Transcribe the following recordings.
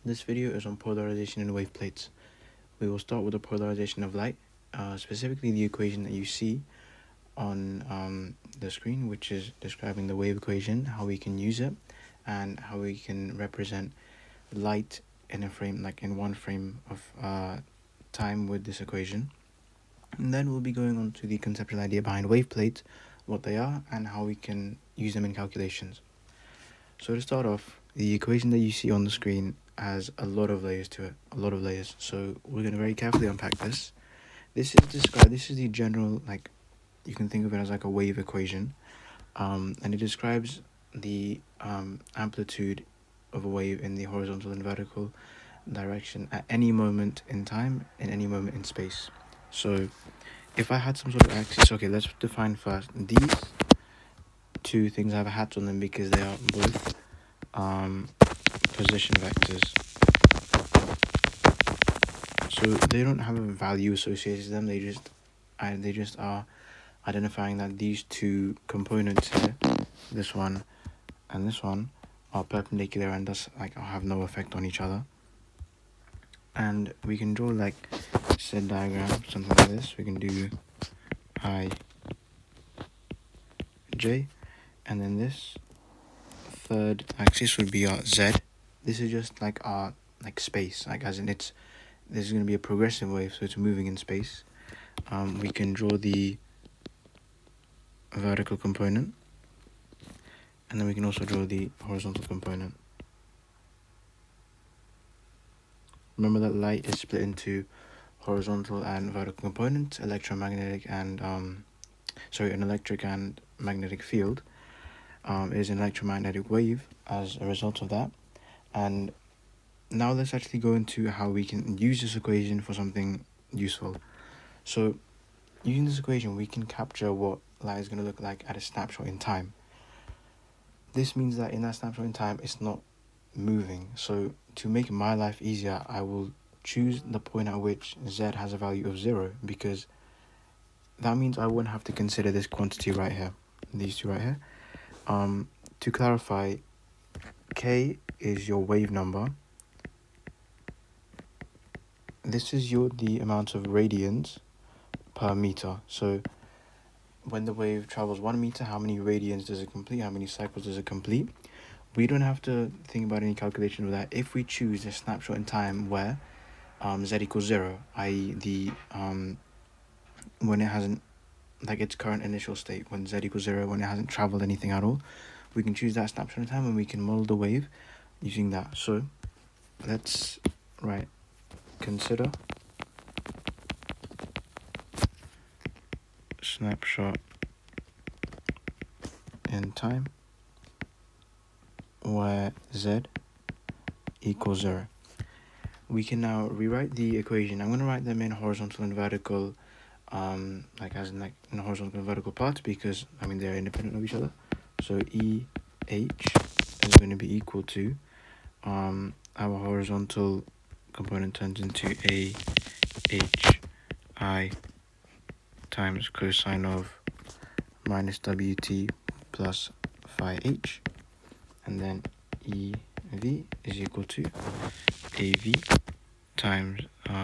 This video is on polarization and waveplates. We will start with the polarization of light, specifically the equation that you see on the screen, which is describing the wave equation, how we can use it, and how we can represent light in a frame, like in one frame of time with this equation. And then we'll be going on to the conceptual idea behind waveplates, what they are, and how we can use them in calculations. So to start off, the equation that you see on the screen has a lot of layers to it, a lot of layers. So we're going to very carefully unpack this. This is the general, like, you can think of it as like a wave equation, and it describes the amplitude of a wave in the horizontal and vertical direction at any moment in time, in any moment in space. So if I had some sort of axis, okay, let's define first. These two things have hats on them because they are both position vectors. So they don't have a value associated to them. They just are identifying that these two components here, this one and this one, are perpendicular and thus like have no effect on each other. And we can draw like said diagram, something like this. We can do I, J, and then this third axis would be our Z. This is just like our space, like as in this is going to be a progressive wave, so it's moving in space. We can draw the vertical component, and then we can also draw the horizontal component. Remember that light is split into horizontal and vertical components, electromagnetic and an electric and magnetic field is an electromagnetic wave as a result of that. And now let's actually go into how we can use this equation for something useful. So using this equation, we can capture what light is going to look like at a snapshot in time. This means that in that snapshot in time, it's not moving. So to make my life easier, I will choose the point at which Z has a value of 0, because that means I won't have to consider this quantity right here, these two right here. To clarify, K is your wave number. This is the amount of radians per meter. So when the wave travels 1 meter, how many radians does it complete? How many cycles does it complete? We don't have to think about any calculation of that if we choose a snapshot in time where Z equals 0, i.e. the when it hasn't, like its current initial state, when Z equals 0, when it hasn't traveled anything at all. We can choose that snapshot in time and we can model the wave using that. So let's consider snapshot in time where Z equals 0. We can now rewrite the equation. I'm going to write them in horizontal and vertical, in horizontal and vertical parts, because they're independent of each other. So EH is going to be equal to our horizontal component turns into AHI times cosine of minus WT plus phi H, and then EV is equal to AV times, in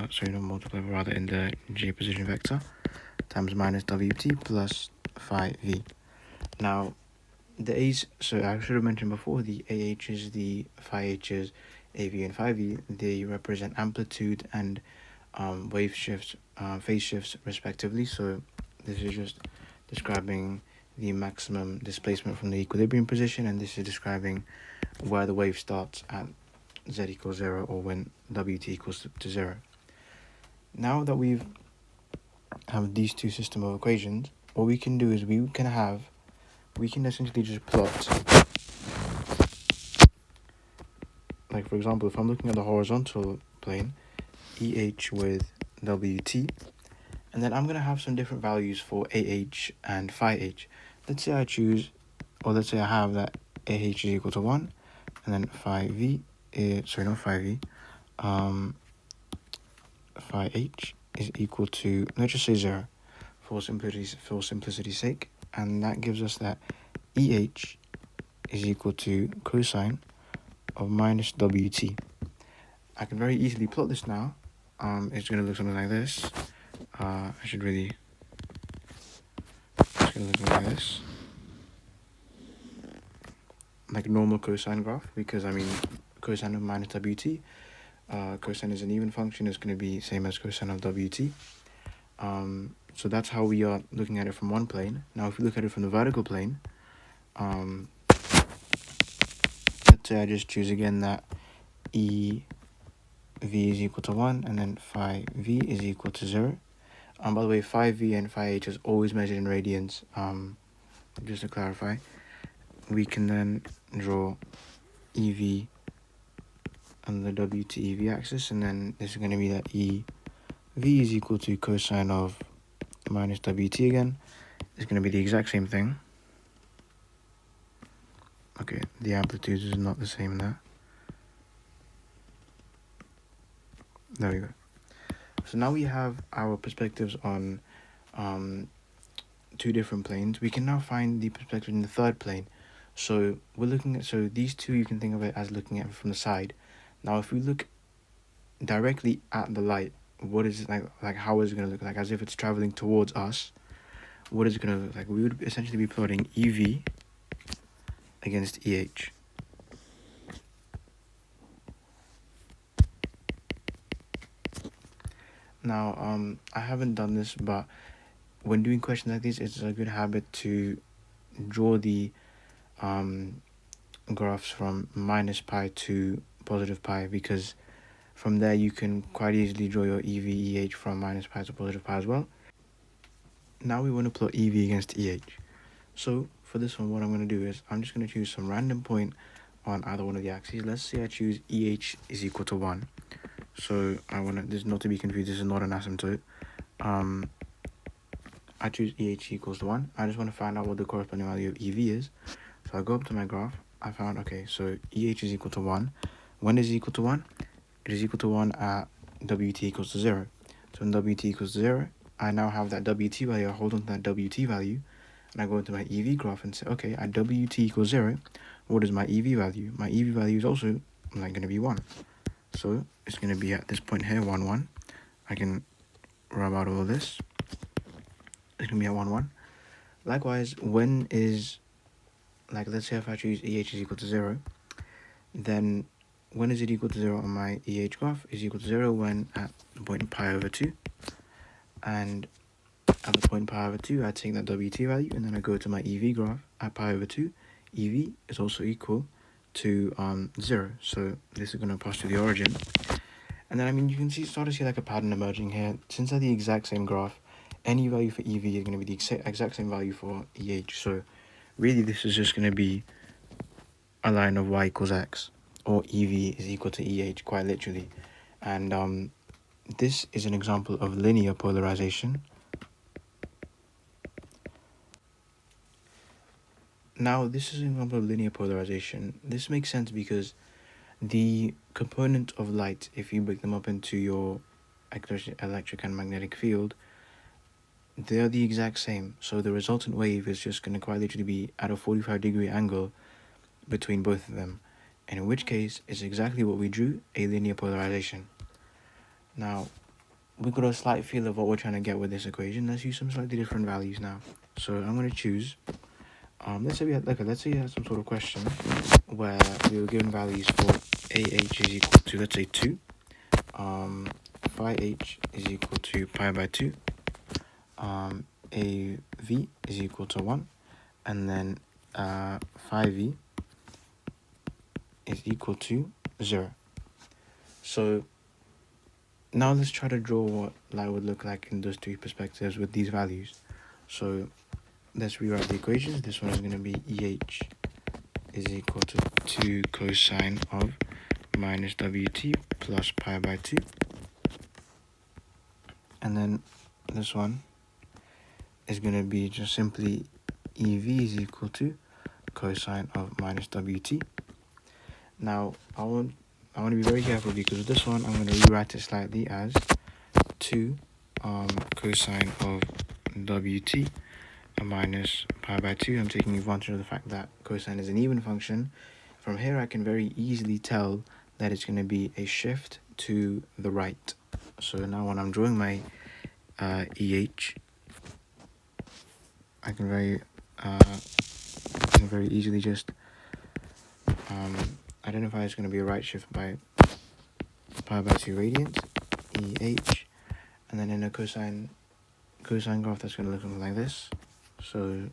the J position vector, times minus WT plus phi V. Now, the A's, so I should have mentioned before, the AH's, the phi H's, AV and phi V, they represent amplitude and wave shifts, phase shifts respectively. So this is just describing the maximum displacement from the equilibrium position, and this is describing where the wave starts at Z equals 0 or when WT equals to 0. Now that we have these two system of equations, what we can do is we can essentially just plot, like for example, if I'm looking at the horizontal plane, EH with WT, and then I'm going to have some different values for AH and phi H. Let's say I have that AH is equal to 1, and then phi H is equal to, let's just say 0 for simplicity's sake, and that gives us that EH is equal to cosine of minus WT. I can very easily plot this now. It's going to look something like this. It's going to look something like this. Like a normal cosine graph, because I mean, cosine of minus WT. Cosine is an even function, it's going to be same as cosine of WT. So that's how we are looking at it from one plane. Now if we look at it from the vertical plane, let's say I just choose again that EV is equal to 1 and then phi V is equal to 0. By the way, phi V and phi H is always measured in radians, just to clarify. We can then draw EV on the WT EV axis, and then this is going to be that EV is equal to cosine of minus WT again. It's going to be the exact same thing. Okay, the amplitude is not the same there. There we go. So now we have our perspectives on two different planes. We can now find the perspective in the third plane. So we're looking at, so these two, you can think of it as looking at it from the side. Now if we look directly at the light, what is it like how is it going to look like? As if it's traveling towards us, what is it going to look like? We would essentially be plotting EV against EH. Now I haven't done this, but when doing questions like this, it's a good habit to draw the graphs from minus pi to positive pi, because from there you can quite easily draw your EV, EH from minus pi to positive pi as well. Now we want to plot EV against EH. So for this one, what I'm going to do is I'm just going to choose some random point on either one of the axes. Let's say I choose EH is equal to 1. So I want to, this is not to be confused, this is not an asymptote. I choose EH equals to 1. I just want to find out what the corresponding value of EV is. So I go up to my graph. I found, okay, so EH is equal to 1. When is it equal to 1? It is equal to 1 at WT equals to 0. So when WT equals to 0, I now have that WT value. I hold on to that WT value, and I go into my EV graph and say, okay, at WT equals 0, what is my EV value? My EV value is also like going to be 1. So it's going to be at this point here, 1, 1. I can rub out all this. It's going to be at 1, 1. Likewise, when is, like, let's say if I choose EH is equal to 0, then when is it equal to 0 on my EH graph? Is equal to 0 when at the point pi over 2. And at the point pi over 2, I take that WT value, and then I go to my EV graph at pi over 2. EV is also equal to 0. So this is going to pass to the origin. And then, I mean, you can start to see like a pattern emerging here. Since they're the exact same graph, any value for EV is going to be the exact same value for EH. So really, this is just going to be a line of y equals x, or EV is equal to EH, quite literally. And this is an example of linear polarization. Now, this is an example of linear polarization. This makes sense because the component of light, if you break them up into your electric and magnetic field, they are the exact same. So the resultant wave is just going to quite literally be at a 45-degree angle between both of them. And in which case, it's exactly what we drew, a linear polarization. Now, we've got a slight feel of what we're trying to get with this equation. Let's use some slightly different values now. So I'm going to choose, let's say we had some sort of question where we were given values for AH is equal to, let's say, 2. Phi H is equal to pi by 2. AV is equal to 1. And then phi V is equal to 0. So now let's try to draw what light would look like in those three perspectives with these values. So let's rewrite the equations. This one is going to be EH is equal to 2 cosine of minus WT plus pi by 2. And then this one is going to be just simply EV is equal to cosine of minus WT. Now, I want to be very careful because with this one, I'm going to rewrite it slightly as 2 cosine of WT minus pi by 2. I'm taking advantage of the fact that cosine is an even function. From here, I can very easily tell that it's going to be a shift to the right. So now when I'm drawing my EH, I can very easily just identify it's going to be a right shift by pi by 2 radians, EH, and then in a cosine graph that's going to look something like this. So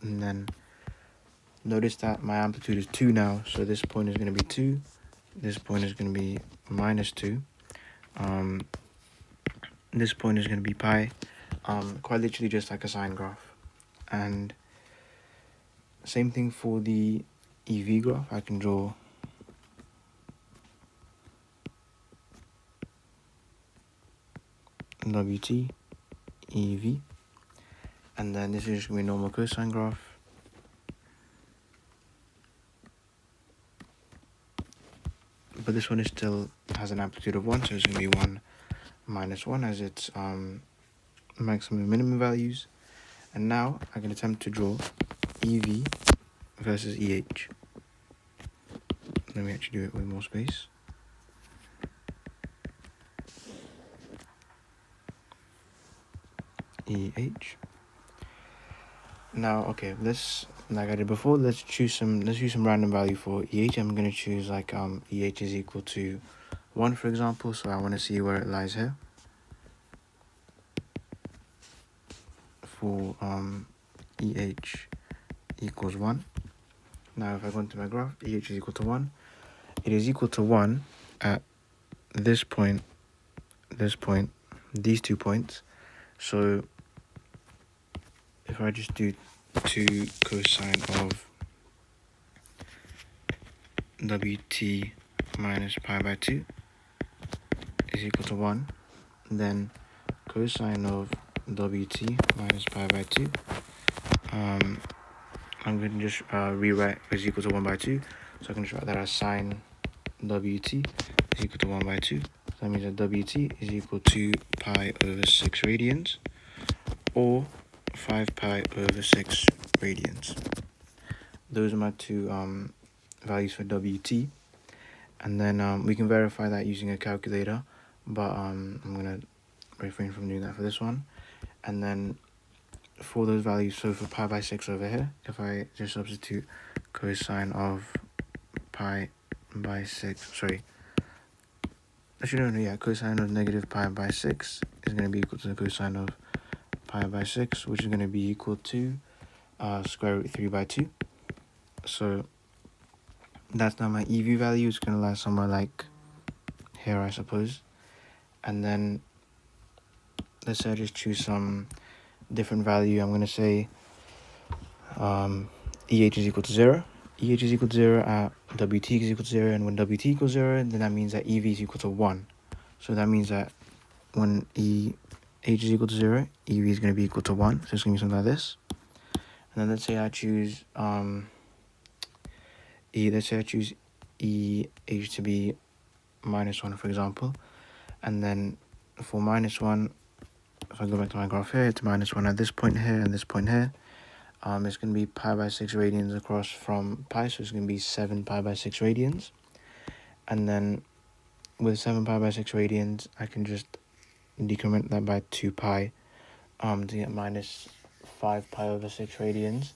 and then notice that my amplitude is 2 now, so this point is going to be 2, this point is going to be minus 2, this point is going to be pi, quite literally just like a sine graph. And same thing for the EV graph. I can draw WT, EV, and then this is just going to be a normal cosine graph. But this one is still has an amplitude of 1, so it's going to be 1 minus 1 as its maximum and minimum values. And now I can attempt to draw EV versus EH. Let me actually do it with more space. EH. Now, okay, like I did before, let's choose some random value for EH. I'm gonna choose like EH is equal to 1, for example. So I want to see where it lies here. For EH equals 1. Now if I go into my graph, EH is equal to 1. It is equal to 1 at this point, these 2 points. So if I just do 2 cosine of WT minus pi by 2 is equal to 1, then cosine of WT minus pi by 2, I'm going to just rewrite is equal to 1 by 2, so I can just write that as sine WT is equal to 1 by 2. So that means that WT is equal to pi over 6 radians, or 5 pi over 6 radians. Those are my two values for WT, and then we can verify that using a calculator, but I'm going to refrain from doing that for this one. And then for those values, so for pi by 6 over here, if I just substitute cosine of pi by 6, sorry, actually no, yeah, cosine of negative pi by 6 is going to be equal to the cosine of pi by 6, which is going to be equal to square root 3 by 2. So that's now my EV value. It's going to lie somewhere like here, I suppose. And then let's say I just choose some different value. I'm going to say EH is equal to 0. EH is equal to 0 at WT is equal to 0, and when WT equals 0, then that means that EV is equal to 1. So that means that when EH is equal to 0, EV is going to be equal to 1. So it's going to be something like this. And then let's say I choose EH to be minus 1, for example. And then for minus 1, if I go back to my graph here, it's minus 1 at this point here and this point here. It's going to be pi by 6 radians across from pi, so it's going to be 7 pi by 6 radians. And then with 7 pi by 6 radians, I can just decrement that by 2 pi to get minus 5 pi over 6 radians.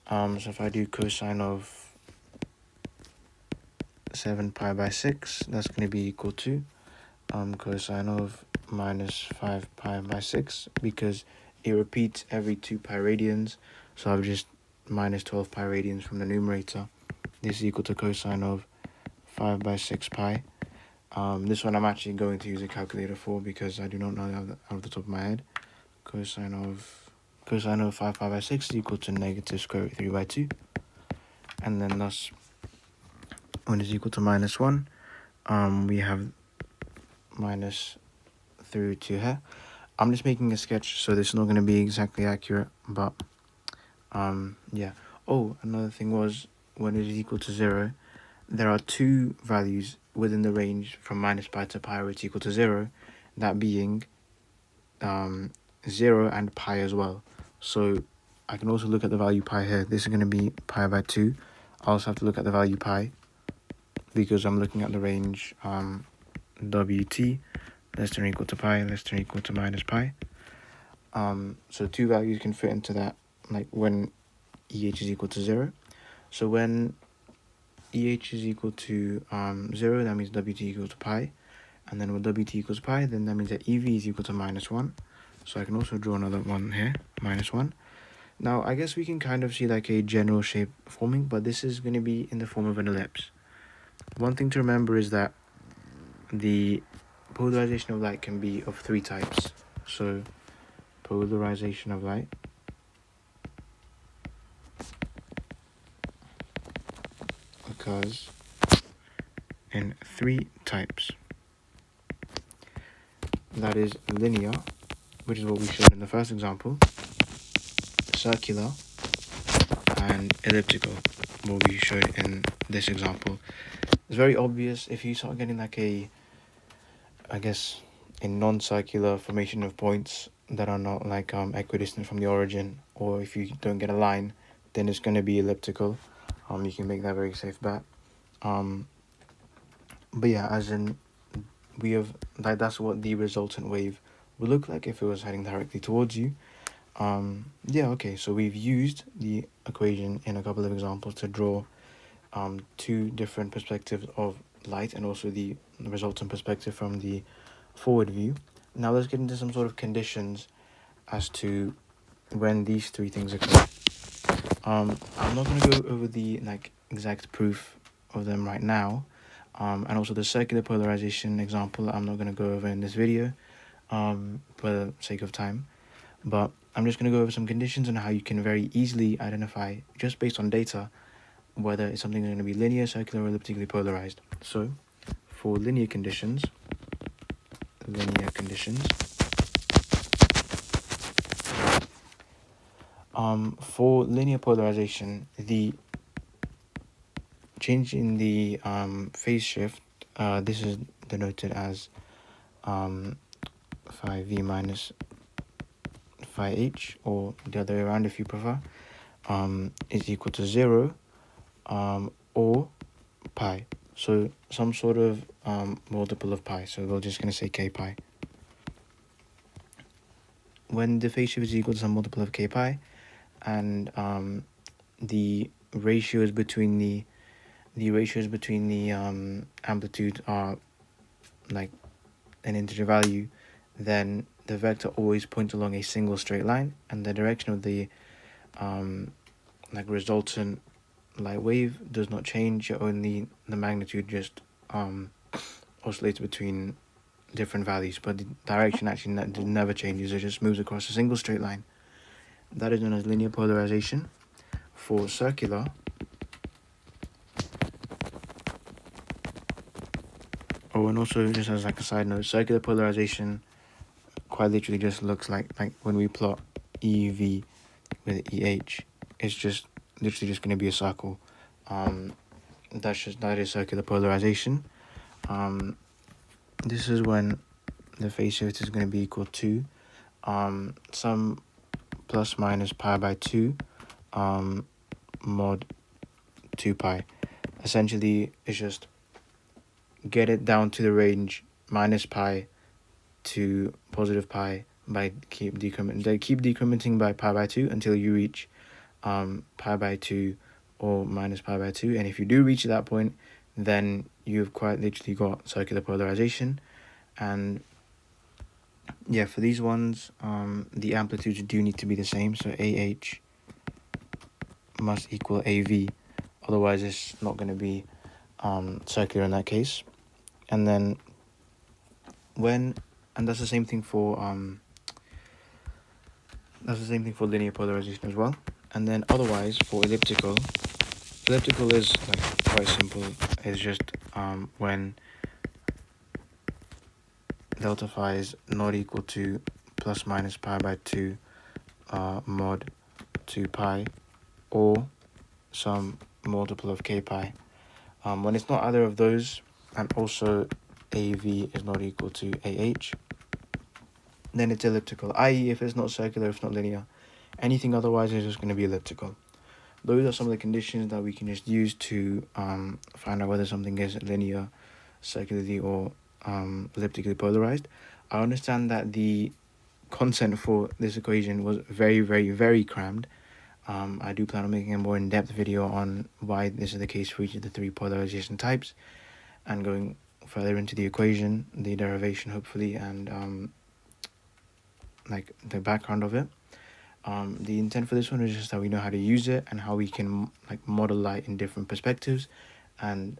So if I do cosine of 7 pi by 6, that's going to be equal to cosine of minus 5 pi by 6, because it repeats every 2 pi radians. So I've just minus 12 pi radians from the numerator. This is equal to cosine of 5 by 6 pi. This one I'm actually going to use a calculator for, because I do not know that out of the top of my head. Cosine of 5 pi by 6 is equal to negative square root 3 by 2. And then thus, when it's equal to minus 1, we have minus 3 root 2 here. I'm just making a sketch, so this is not going to be exactly accurate, but yeah. Oh, another thing was, when it is equal to 0, there are 2 values within the range from minus pi to pi where it's equal to 0, that being 0 and pi as well. So I can also look at the value pi here. This is going to be pi by 2, I also have to look at the value pi, because I'm looking at the range wt less than or equal to pi less than or equal to minus pi. So two values can fit into that, like when EH is equal to 0. So when EH is equal to 0, that means WT equals to pi. And then when WT equals pi, then that means that EV is equal to minus 1. So I can also draw another one here, minus 1. Now, I guess we can kind of see like a general shape forming, but this is going to be in the form of an ellipse. One thing to remember is that the polarization of light can be of three types. So polarization of light occurs in three types. That is linear, which is what we showed in the first example, circular, and elliptical, what we showed in this example. It's very obvious if you start getting like a non-circular formation of points that are not like equidistant from the origin, or if you don't get a line, then it's going to be elliptical. You can make that very safe bet. But yeah, as in we have that's what the resultant wave would look like if it was heading directly towards you. Okay, so we've used the equation in a couple of examples to draw two different perspectives of light and also the resultant perspective from the forward view. Now let's get into some sort of conditions as to when these three things occur. I'm not going to go over the exact proof of them right now, and also the circular polarization example I'm not going to go over in this video for the sake of time, but I'm just going to go over some conditions and how you can very easily identify, just based on data, whether it's something that's going to be linear, circular, or elliptically polarized. So for linear conditions, for linear polarization, the change in the phase shift, this is denoted as phi v minus phi h, or the other way around if you prefer, is equal to 0 or pi. So some sort of multiple of pi. So we're just going to say k pi. When the phase shift is equal to some multiple of k pi, and the ratios between the amplitude are like an integer value, then the vector always points along a single straight line, and the direction of the resultant light wave does not change. Only the magnitude just oscillates between different values, but the direction actually never changes. It just moves across a single straight line. That is known as linear polarization. For circular, and also just as like a side note, circular polarization quite literally just looks like when we plot EV with EH, it's just literally just going to be a circle. That is circular polarization. This is when the phase shift is going to be equal to some plus minus pi by 2 mod 2 pi. Essentially, it's just get it down to the range minus pi to positive pi by keep decrementing by pi by 2 until you reach pi by 2 or minus pi by 2. And if you do reach that point, then you've quite literally got circular polarization. And yeah, for these ones, the amplitudes do need to be the same. So AH must equal AV. Otherwise, it's not going to be circular in that case. And then that's the same thing for linear polarization as well. And then otherwise for elliptical is like quite simple. It's just when delta phi is not equal to plus minus pi by 2 mod 2 pi or some multiple of k pi. When it's not either of those, and also AV is not equal to AH, then it's elliptical, i.e. if it's not circular, if not linear. Anything otherwise is just going to be elliptical. those are some of the conditions that we can just use to find out whether something is linear, circularly, or elliptically polarized. I understand that the content for this equation was very, very, very crammed. I do plan on making a more in-depth video on why this is the case for each of the three polarization types, and going further into the equation, the derivation hopefully, and like the background of it. The intent for this one is just that we know how to use it and how we can like model light in different perspectives and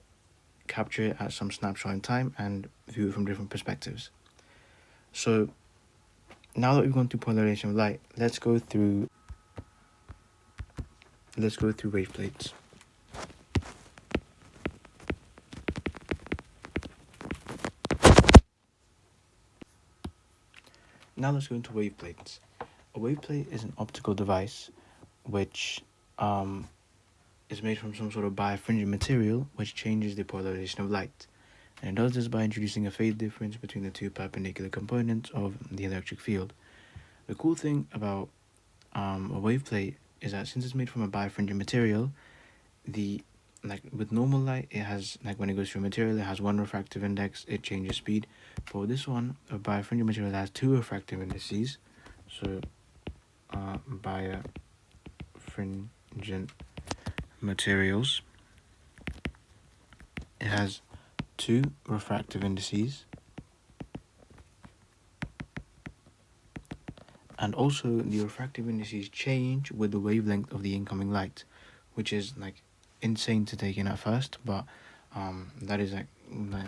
capture it at some snapshot in time and view it from different perspectives. So now that we've gone through polarization of light, let's go through wave plates. Now let's go into wave plates. A wave plate is an optical device which is made from some sort of birefringent material which changes the polarization of light. And it does this by introducing a phase difference between the two perpendicular components of the electric field. The cool thing about a wave plate is that since it's made from a birefringent material, like with normal light, it has, like when it goes through material, it has one refractive index, it changes speed. For this one, a birefringent material has two refractive indices. So birefringent materials, it has two refractive indices, and also the refractive indices change with the wavelength of the incoming light, which is like insane to take in at first, but that is like,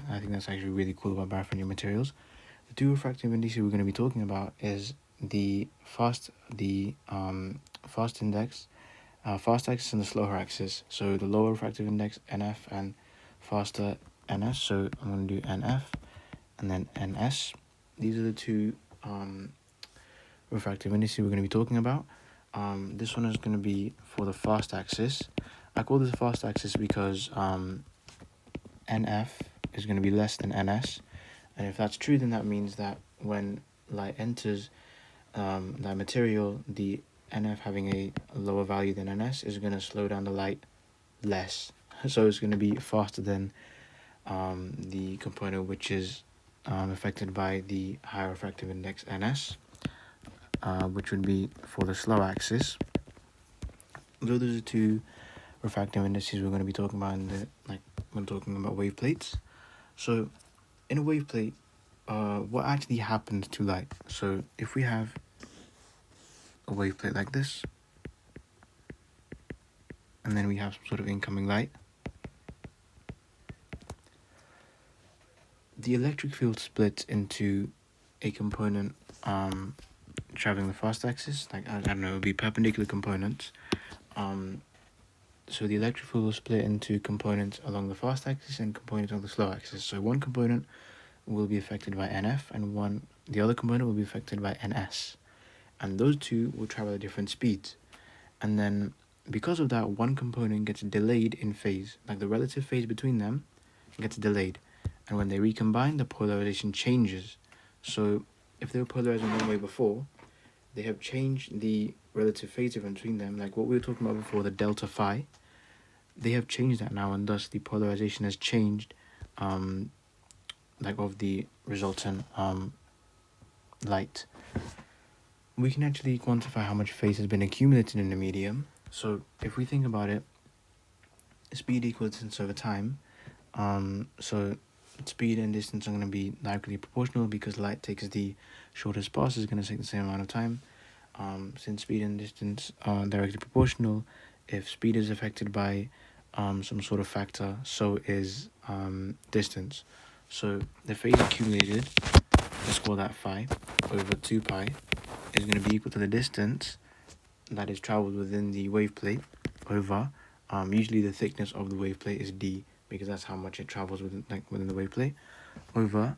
I think that's actually really cool about birefringent materials. The two refractive indices we're going to be talking about is the fast index, fast axis, and the slower axis. So the lower refractive index NF and faster NS. So I'm going to do NF and then NS. These are the two refractive indices we're going to be talking about. This one is going to be for the fast axis. I call this fast axis because NF is going to be less than NS, and if that's true, then that means that when light enters that material, the NF having a lower value than NS is going to slow down the light less, so it's going to be faster than the component which is affected by the higher refractive index NS, which would be for the slow axis. So those are two refractive indices we're going to be talking about when talking about wave plates. So in a wave plate, what actually happens to light? So if we have a wave plate like this, and then we have some sort of incoming light, the electric field splits into a component traveling the fast axis, like I don't know, it would be perpendicular components. So the electric field will split into components along the fast axis and components on the slow axis. So one component will be affected by NF, and the other component will be affected by NS. And those two will travel at different speeds. And then because of that, one component gets delayed in phase, like the relative phase between them gets delayed. And when they recombine, the polarization changes. So if they were polarized in one way before, they have changed the relative phase difference between them, like what we were talking about before, the delta phi. They have changed that now, and thus the polarization has changed, like of the resultant light. We can actually quantify how much phase has been accumulated in the medium. So if we think about it, speed equals distance over time. So speed and distance are going to be directly proportional because light takes the shortest path, is going to take the same amount of time. Since speed and distance are directly proportional, if speed is affected by some sort of factor, so is distance. So the phase accumulated, let's call that phi, over 2 pi is going to be equal to the distance that is traveled within the wave plate over, usually the thickness of the wave plate is d, because that's how much it travels within the wave plate, over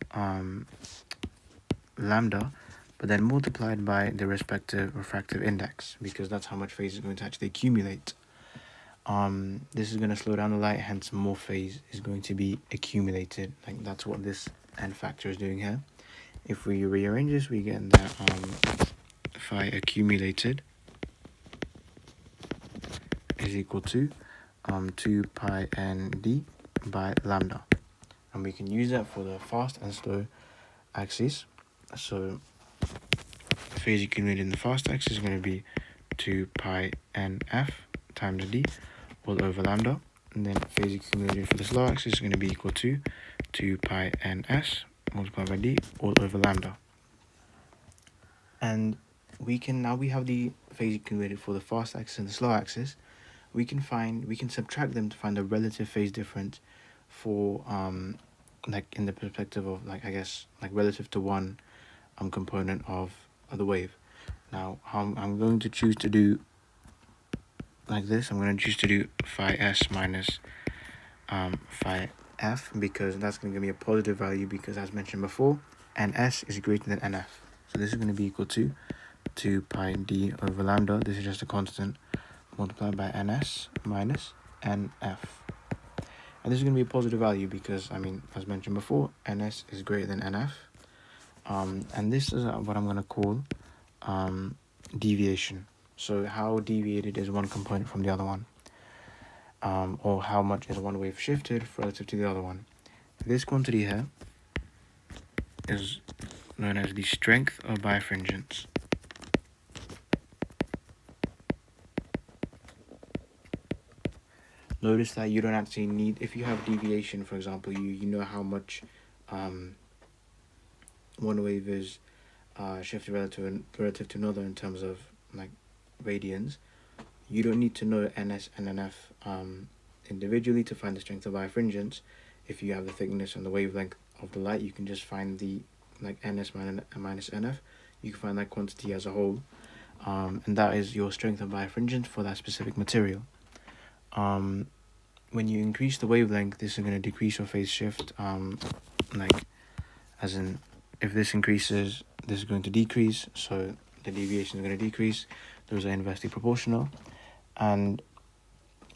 lambda, but then multiplied by the respective refractive index, because that's how much phase is going to actually accumulate. This is going to slow down the light, hence more phase is going to be accumulated. Like that's what this n factor is doing here. If we rearrange this, we get that phi accumulated is is equal to 2 pi n d by lambda. And we can use that for the fast and slow axis. So phase accumulated in the fast axis is going to be 2 pi nf times d all over lambda. And then phase accumulated for the slow axis is going to be equal to 2 pi ns multiplied by d all over lambda. And we have the phase accumulated for the fast axis and the slow axis. We can subtract them to find the relative phase difference for like in the perspective of like relative to one component of the wave. Now I'm going to choose to do like this. I'm going to choose to do phi s minus phi f, because that's going to give me a positive value, because as mentioned before, ns is greater than nf. So this is going to be equal to 2 pi d over lambda. This is just a constant multiplied by ns minus nf. And this is going to be a positive value because, I mean, as mentioned before, ns is greater than nf. And this is what I'm going to call deviation. So how deviated is one component from the other one, or how much is one wave shifted relative to the other one. This quantity here is known as the strength of birefringence. Notice that you don't actually need, if you have deviation, for example, you know how much one wave is shifted relative to another in terms of like radians. You don't need to know ns and nf individually to find the strength of birefringence. If you have the thickness and the wavelength of the light, you can just find the like ns minus nf. You can find that quantity as a whole, and that is your strength of birefringence for that specific material. When you increase the wavelength, this is going to decrease your phase shift, like as in if this increases, this is going to decrease, so the deviation is going to decrease. Those are inversely proportional. And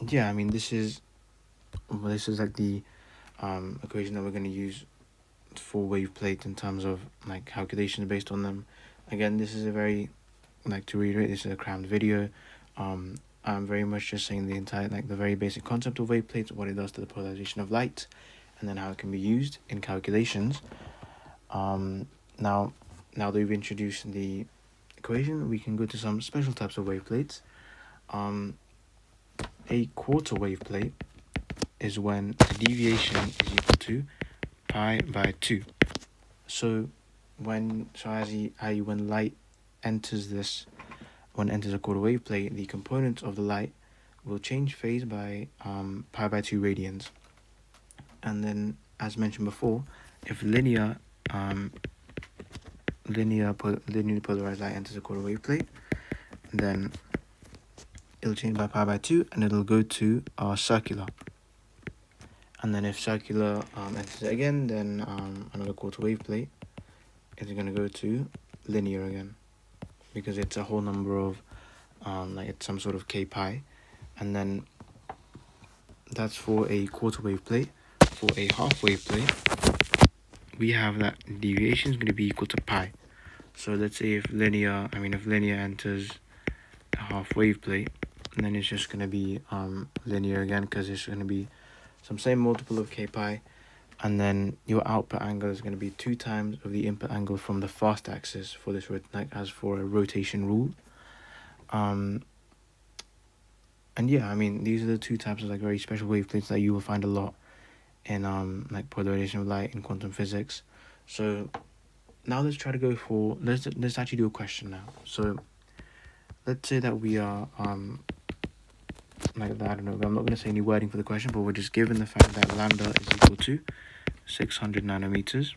yeah, I mean, this is like the equation that we're going to use for wave plate in terms of like calculations based on them. Again, this is a very, like to reiterate, this is a crammed video. I'm very much just saying the entire, like the very basic concept of wave plates, what it does to the polarization of light, and then how it can be used in calculations. Now that we've introduced the equation, we can go to some special types of wave plates. A quarter wave plate is when the deviation is equal to pi by 2. So when light enters when it enters a quarter wave plate, the components of the light will change phase by pi by 2 radians. And then, as mentioned before, if linearly polarized light enters a quarter wave plate, then it'll change by pi by 2 and it'll go to circular. And then if circular enters it again, then another quarter wave plate is going to go to linear again, because it's a whole number of like it's some sort of k pi. And then that's for a quarter wave plate. For a half wave plate, we have that deviation is going to be equal to pi. So let's say if linear enters a half wave plate, and then it's just going to be linear again, because it's going to be some same multiple of k pi, and then your output angle is going to be 2 times of the input angle from the fast axis for this, like as for a rotation rule. And yeah, I mean, these are the 2 types of like very special wave plates that you will find a lot in like polarization of light in quantum physics. So now let's try to go for, let's actually do a question now. So let's say that we are like that, I don't know, I'm not going to say any wording for the question, but we're just given the fact that lambda is equal to 600 nanometers.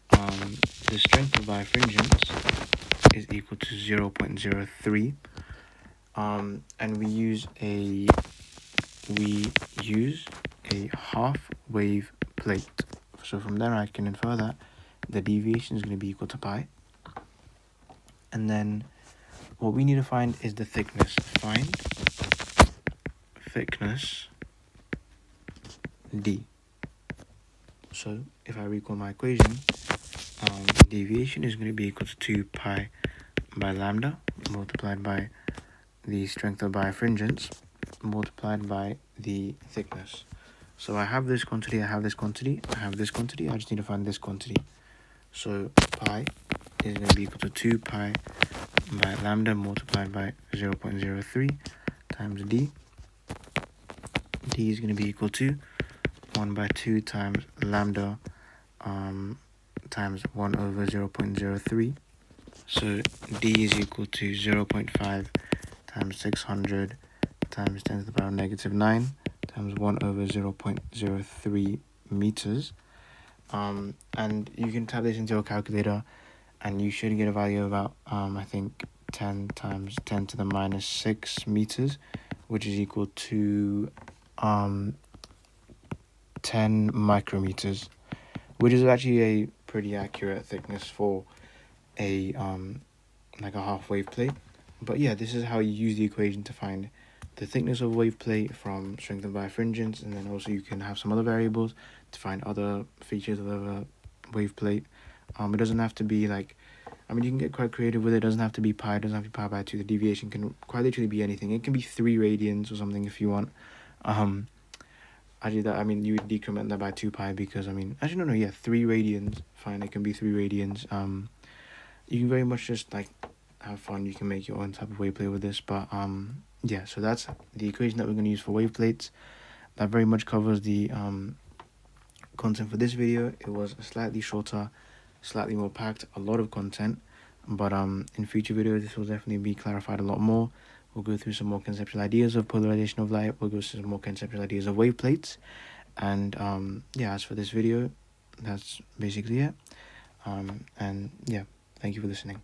The strength of birefringence is equal to 0.03. And we use a half wave plate. So from there I can infer that the deviation is going to be equal to pi. And then what we need to find is the thickness. Find thickness d. So if I recall my equation, deviation is going to be equal to 2 pi by lambda multiplied by the strength of birefringence. multiplied by the thickness. So I have this quantity, I have this quantity, I have this quantity, I just need to find this quantity. So pi is going to be equal to 2 pi by lambda multiplied by 0.03 times d. D is going to be equal to 1 by 2 times lambda times 1 over 0.03. So d is equal to 0.5 times 600 times 10 to the power negative 9 times 1 over 0.03 meters. And you can type this into your calculator and you should get a value of about I think 10 times 10 to the minus 6 meters, which is equal to 10 micrometers, which is actually a pretty accurate thickness for a like a half wave plate. But yeah, this is how you use the equation to find the thickness of wave plate from strength of birefringence, and then also you can have some other variables to find other features of a wave plate. It doesn't have to be like, I mean, you can get quite creative with it. It doesn't have to be pi, it doesn't have to be pi by 2. The deviation can quite literally be anything. It can be 3 radians or something if you want. Actually, that, I mean, you would decrement that by 2 pi because, I mean, actually, no, yeah, 3 radians, fine, it can be 3 radians. You can very much just, like, have fun. You can make your own type of wave plate with this, but, yeah, so that's the equation that we're going to use for wave plates. That very much covers the, content for this video. It was slightly shorter, slightly more packed, a lot of content, but, in future videos, this will definitely be clarified a lot more. We'll go through some more conceptual ideas of polarization of light. We'll go through some more conceptual ideas of wave plates. And yeah, as for this video, that's basically it. And yeah, thank you for listening.